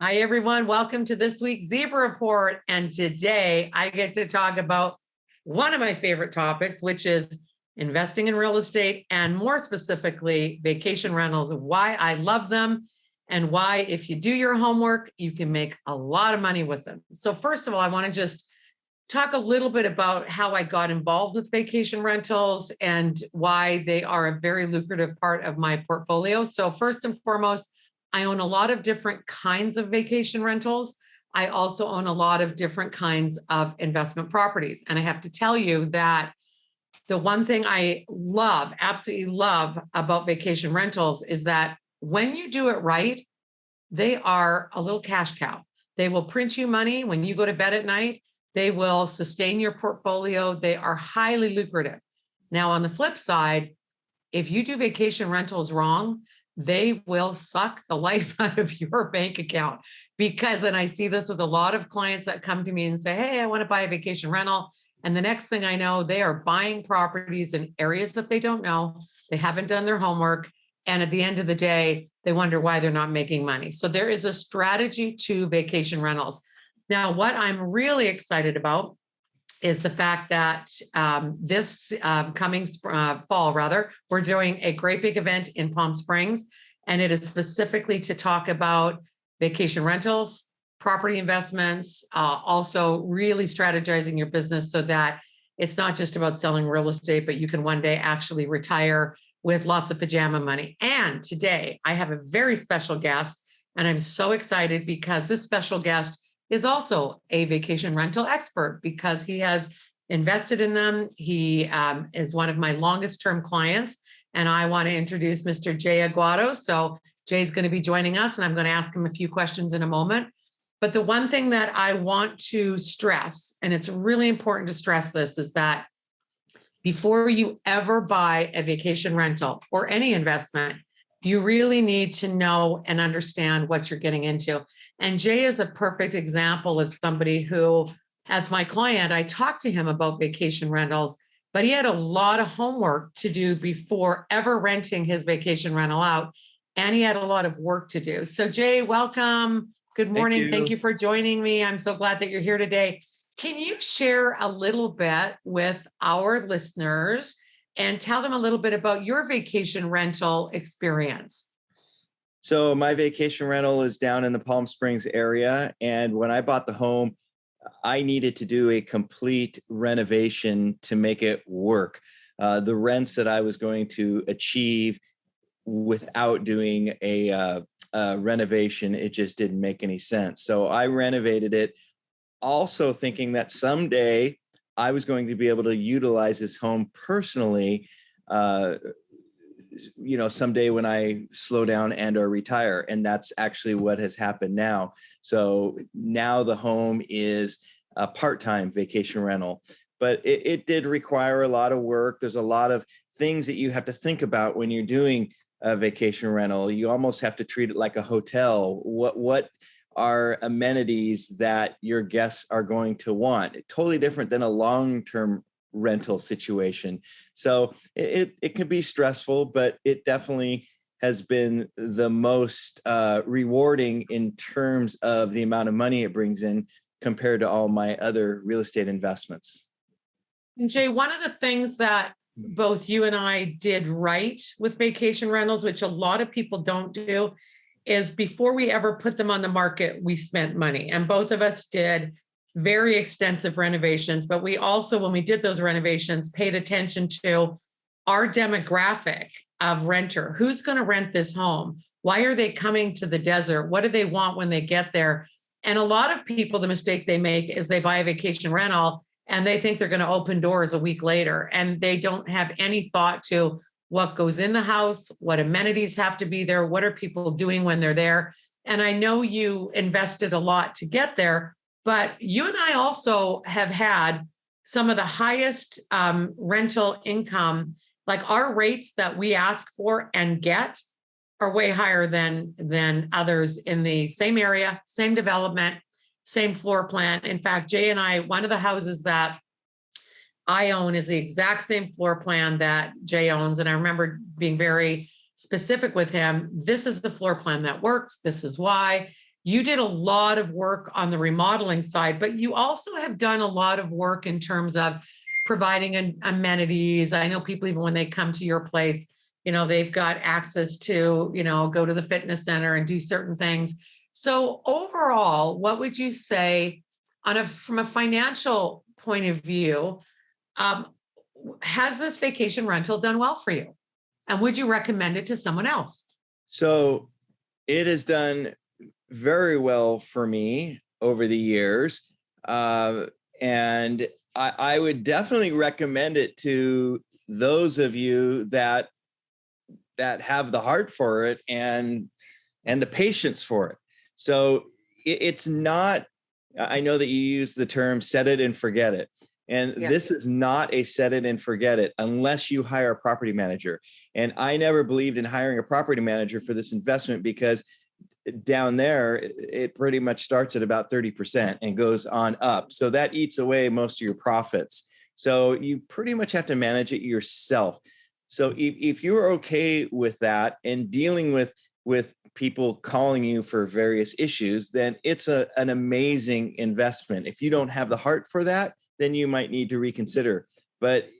Hi, everyone. Welcome to this week's Zebra Report. And today I get to talk about one of my favorite topics, which is investing in real estate and more specifically, vacation rentals, why I love them and why, if you do your homework, you can make a lot of money with them. So first of all, I want to just talk a little bit about how I got involved with vacation rentals and why they are a very lucrative part of my portfolio. So first and foremost, I own a lot of different kinds of vacation rentals. I also own a lot of different kinds of investment properties. And I have to tell you that the one thing I love, absolutely love about vacation rentals is that when you do it right, they are a little cash cow. They will print you money when you go to bed at night. They will sustain your portfolio. They are highly lucrative. Now, on the flip side, if you do vacation rentals wrong, they will suck the life out of your bank account because, and I see this with a lot of clients that come to me and say, hey, I want to buy a vacation rental. And the next thing I know, they are buying properties in areas that they don't know. They haven't done their homework. And at the end of the day, they wonder why they're not making money. So there is a strategy to vacation rentals. Now, what I'm really excited about is the fact that this coming fall, we're doing a great big event in Palm Springs, and it is specifically to talk about vacation rentals, property investments, also really strategizing your business so that it's not just about selling real estate, but you can one day actually retire with lots of pajama money. And today I have a very special guest, and I'm so excited because this special guest is also a vacation rental expert because he has invested in them. He is one of my longest term clients, and I want to introduce Mr. Jay Agoado. So Jay's going to be joining us, and I'm going to ask him a few questions in a moment. But the one thing that I want to stress, and it's really important to stress this, is that before you ever buy a vacation rental or any investment, you really need to know and understand what you're getting into. And Jay is a perfect example of somebody who, as my client, I talked to him about vacation rentals, but he had a lot of homework to do before ever renting his vacation rental out. And he had a lot of work to do. So Jay, welcome. Good morning. Thank you for joining me. I'm so glad that you're here today. Can you share a little bit with our listeners and tell them a little bit about your vacation rental experience? So my vacation rental is down in the Palm Springs area. And when I bought the home, I needed to do a complete renovation to make it work. The rents that I was going to achieve without doing a renovation, it just didn't make any sense. So I renovated it, also thinking that someday I was going to be able to utilize this home personally, someday when I slow down and or retire. And that's actually what has happened now. So now the home is a part-time vacation rental, but it did require a lot of work. There's a lot of things that you have to think about when you're doing a vacation rental. You almost have to treat it like a hotel. What are amenities that your guests are going to want? Totally different than a long-term rental situation. So it can be stressful, but it definitely has been the most rewarding in terms of the amount of money it brings in compared to all my other real estate investments. And Jay, one of the things that both you and I did right with vacation rentals, which a lot of people don't do, is before we ever put them on the market, we spent money. And both of us did very extensive renovations, but we also, when we did those renovations, paid attention to our demographic of renter. Who's going to rent this home? Why are they coming to the desert? What do they want when they get there? And a lot of people, the mistake they make is they buy a vacation rental and they think they're going to open doors a week later, and they don't have any thought to what goes in the house, what amenities have to be there, what are people doing when they're there. And I know you invested a lot to get there, but you and I also have had some of the highest rental income. Like our rates that we ask for and get are way higher than others in the same area, same development, same floor plan. In fact, Jay and I, one of the houses that I own is the exact same floor plan that Jay owns. And I remember being very specific with him. This is the floor plan that works. This is why. You did a lot of work on the remodeling side, but you also have done a lot of work in terms of providing amenities. I know people, even when they come to your place, they've got access to, go to the fitness center and do certain things. So overall, what would you say from a financial point of view, has this vacation rental done well for you? And would you recommend it to someone else? So it has done very well for me over the years. And I would definitely recommend it to those of you that have the heart for it and the patience for it. So it's not, I know that you use the term set it and forget it. And this is not a set it and forget it unless you hire a property manager. And I never believed in hiring a property manager for this investment because down there, it pretty much starts at about 30% and goes on up. So that eats away most of your profits. So you pretty much have to manage it yourself. So if you're okay with that and dealing with people calling you for various issues, then it's an amazing investment. If you don't have the heart for that, then you might need to reconsider. But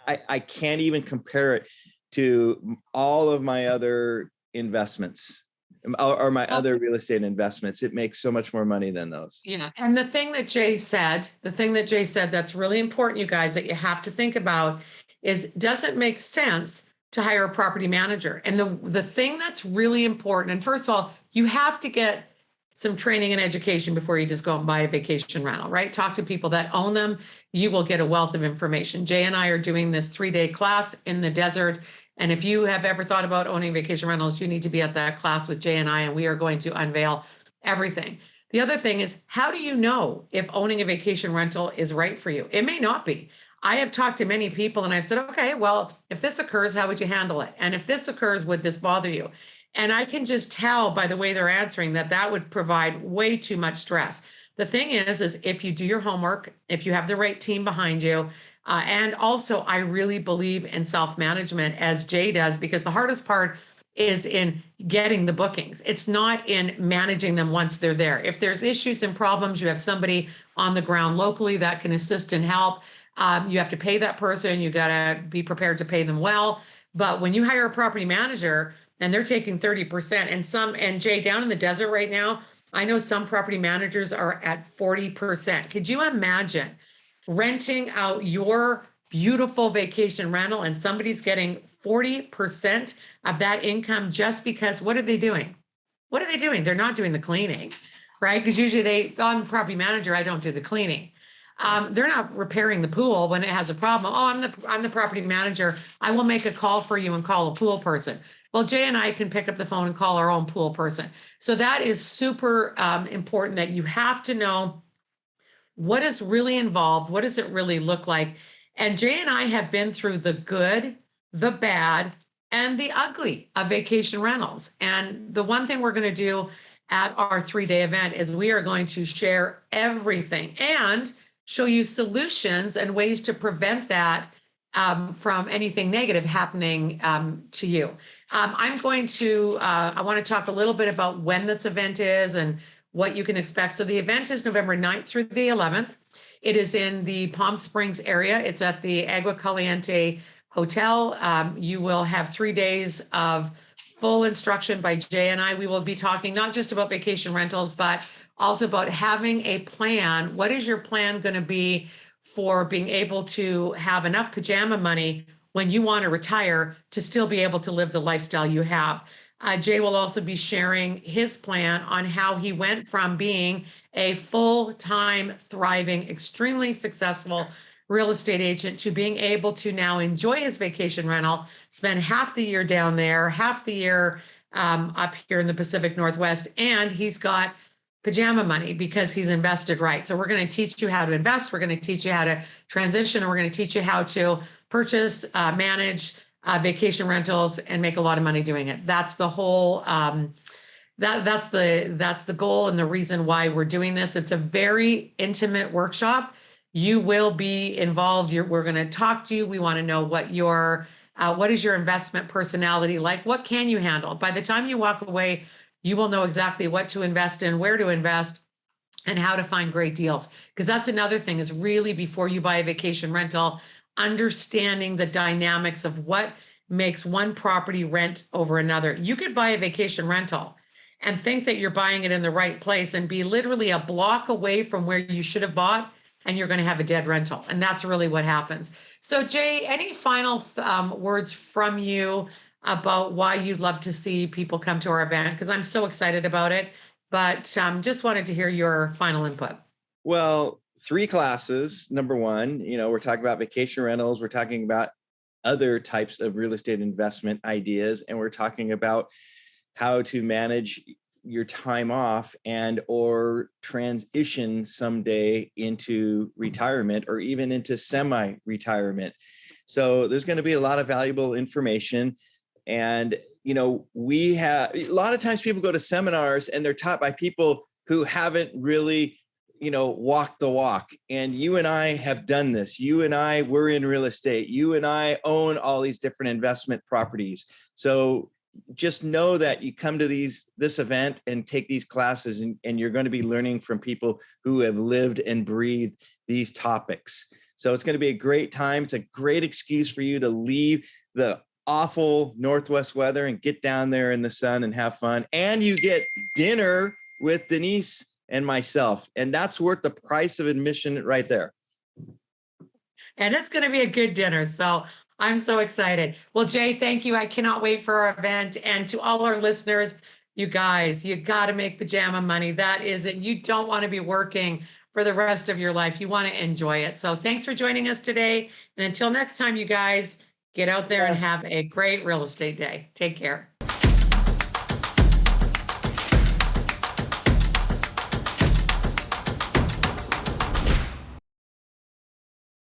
I can't even compare it to all of my other investments or my other real estate investments. It makes so much more money than those. Yeah. And the thing that Jay said that's really important, you guys, that you have to think about is, does it make sense to hire a property manager? And the thing that's really important, and first of all, you have to get some training and education before you just go and buy a vacation rental, right? Talk to people that own them. You will get a wealth of information. Jay and I are doing this 3-day class in the desert. And if you have ever thought about owning vacation rentals, you need to be at that class with Jay and I, and we are going to unveil everything. The other thing is, how do you know if owning a vacation rental is right for you? It may not be. I have talked to many people and I've said, okay, well, if this occurs, how would you handle it? And if this occurs, would this bother you? And I can just tell by the way they're answering that would provide way too much stress. The thing is if you do your homework, if you have the right team behind you, and also I really believe in self-management, as Jay does, because the hardest part is in getting the bookings. It's not in managing them once they're there. If there's issues and problems, you have somebody on the ground locally that can assist and help. You have to pay that person. You got to be prepared to pay them well. But when you hire a property manager and they're taking 30%, and Jay, down in the desert right now, I know some property managers are at 40%. Could you imagine renting out your beautiful vacation rental and somebody's getting 40% of that income just because, what are they doing? What are they doing? They're not doing the cleaning, right? Because usually I'm a property manager, I don't do the cleaning. They're not repairing the pool when it has a problem. Oh, I'm the property manager. I will make a call for you and call a pool person. Well, Jay and I can pick up the phone and call our own pool person. So that is super important, that you have to know what is really involved. What does it really look like? And Jay and I have been through the good, the bad, and the ugly of vacation rentals. And the one thing we're going to do at our 3-day event is we are going to share everything and show you solutions and ways to prevent that from anything negative happening to you. I want to talk a little bit about when this event is and what you can expect. So the event is November 9th through the 11th. It is in the Palm Springs area. It's at the Agua Caliente Hotel. You will have 3 days of full instruction by Jay and I. We will be talking not just about vacation rentals, but also about having a plan. What is your plan going to be for being able to have enough pajama money when you want to retire to still be able to live the lifestyle you have? Jay will also be sharing his plan on how he went from being a full-time, thriving, extremely successful real estate agent to being able to now enjoy his vacation rental, spend half the year down there, half the year up here in the Pacific Northwest, and he's got pajama money because he's invested right. So we're going to teach you how to invest. We're going to teach you how to transition, and we're going to teach you how to purchase, manage vacation rentals, and make a lot of money doing it. That's the whole. That's the goal and the reason why we're doing this. It's a very intimate workshop. You will be involved. We're going to talk to you. We want to know what is your investment personality like? What can you handle? By the time you walk away you will know exactly what to invest in, where to invest, and how to find great deals. Because that's another thing, is really, before you buy a vacation rental, understanding the dynamics of what makes one property rent over another. You could buy a vacation rental and think that you're buying it in the right place and be literally a block away from where you should have bought, and you're going to have a dead rental. And that's really what happens. So Jay, any final words from you about why you'd love to see people come to our event? Because I'm so excited about it, but just wanted to hear your final input. Well, 3 classes. Number one, we're talking about vacation rentals. We're talking about other types of real estate investment ideas. And we're talking about how to manage your time off and or transition someday into retirement or even into semi-retirement. So there's going to be a lot of valuable information. And, we have a lot of times people go to seminars and they're taught by people who haven't really, walked the walk. And you and I have done this. You and I were in real estate. You and I own all these different investment properties. So just know that you come to this event and take these classes, and you're going to be learning from people who have lived and breathed these topics. So it's going to be a great time. It's a great excuse for you to leave the awful Northwest weather and get down there in the sun and have fun. And you get dinner with Denise and myself. And that's worth the price of admission right there. And it's going to be a good dinner. So I'm so excited. Well, Jay, thank you. I cannot wait for our event. And to all our listeners, you guys, you got to make pajama money. That is it. You don't want to be working for the rest of your life. You want to enjoy it. So thanks for joining us today. And until next time, you guys, get out there and have a great real estate day. Take care.